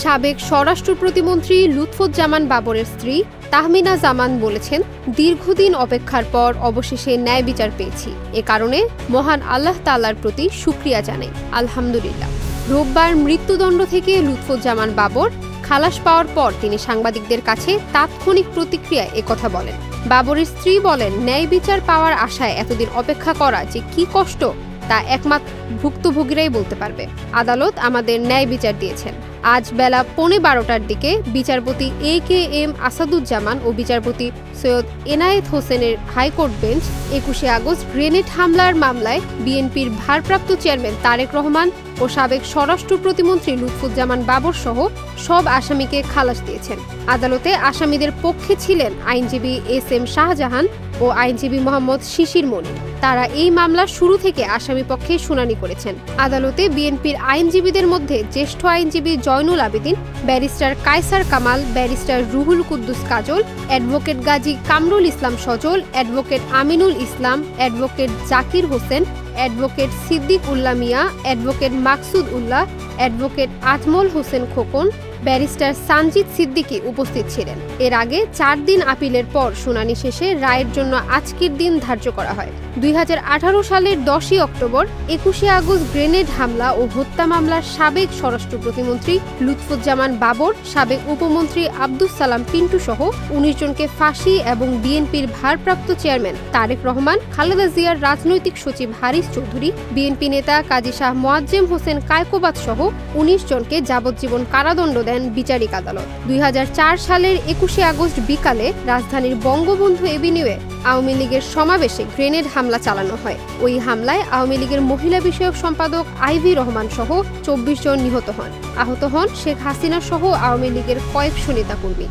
সাবেক স্বরাষ্ট্র প্রতিমন্ত্রী লুৎফুজ্জামান বাবরের স্ত্রী তাহমিনা জামান বলেছেন, দীর্ঘদিন অপেক্ষার পর অবশেষে ন্যায় বিচার পেয়েছি। এ কারণে মহান আল্লাহ তাআলার প্রতি শুকরিয়া জানাই, আলহামদুলিল্লাহ। রোববার মৃত্যুদণ্ড থেকে লুৎফুজ্জামান বাবর খালাস পাওয়ার পর তিনি সাংবাদিকদের কাছে তাৎক্ষণিক প্রতিক্রিয়ায় একথা বলেন। বাবরের স্ত্রী বলেন, ন্যায় বিচার পাওয়ার আশায় এতদিন অপেক্ষা করা যে কি কষ্ট তা একমাত্র ভুক্তভোগীরাই বলতে পারবে। আদালত আমাদের ন্যায় বিচার দিয়েছেন। আজ বেলা 11:15টার দিকে বিচারপতি AKM আসাদুজ্জামান ও বিচারপতি সৈয়দ এনায়েত হোসেনের হাইকোর্ট বেঞ্চ 21শে আগস্ট গ্রেনেড হামলার মামলায় বিএনপির ভারপ্রাপ্ত চেয়ারম্যান তারেক রহমান ও সাবেক স্বরাষ্ট্র প্রতিমন্ত্রী লুৎফুজ্জামান বাবর সহ সব আসামিকে খালাস দিয়েছেন। আদালতে আসামিদের পক্ষে ছিলেন আইনজীবী SM শাহজাহান ও আইনজীবী মোহাম্মদ শিশির মনি। তারা এই মামলার শুরু থেকে আসামি পক্ষে শুনানি করেছেন। আদালতে বিএনপির আইনজীবীদের মধ্যে জ্যেষ্ঠ আইনজীবী জয়নুল আবেদিন, ব্যারিস্টার কায়সার কামাল, ব্যারিস্টার রুহুল কুদ্দুস কাজল, অ্যাডভোকেট গাজী কামরুল ইসলাম সজল, advocate Aminul Islam, advocate Zakir Hossain, advocate Siddique উল্লাহ মিয়া, অ্যাডভোকেট মাকসুদ উল্লাহ, অ্যাডভোকেট আজমল হোসেন খোকন, ব্যারিস্টার সানজিদ সিদ্দিকী উপস্থিত ছিলেন। এর আগে 4 দিন আপিলের পর শুনানি শেষে রায়ের জন্য আজকের দিন ধার্য করা হয়। 2018 সালের 10ই অক্টোবর 21শে আগস্ট গ্রেনেড হামলা ও হত্যা মামলার সাবেক স্বরাষ্ট্র প্রতিমন্ত্রী লুৎফুজ্জামান বাবর, সাবেক উপমন্ত্রী আব্দুস সালাম পিন্টু সহ 19 জনকে ফাঁসি এবং বিএনপির ভারপ্রাপ্ত চেয়ারম্যান তারেক রহমান, খালেদা জিয়ার রাজনৈতিক সচিব হারিস চৌধুরী, বিএনপি নেতা কাজী শাহ মোয়াজ্জেম হোসেন কায়কোবাদ সহ 19 জনকে যাবজ্জীবন কারাদণ্ড দেন বিচারিক আদালত। 2004 সালের 21শে আগস্ট বিকালে রাজধানীর বঙ্গবন্ধু এভিনিউয়ে আওয়ামী লীগের সমাবেশে গ্রেনেড হামলা চালানো হয়। ওই হামলায় আওয়ামী লীগের মহিলা বিষয়ক সম্পাদক আইভি রহমান সহ 24 জন নিহত হন। আহত হন শেখ হাসিনা সহ আওয়ামী লীগের কয়েকশো নেতাকর্মী।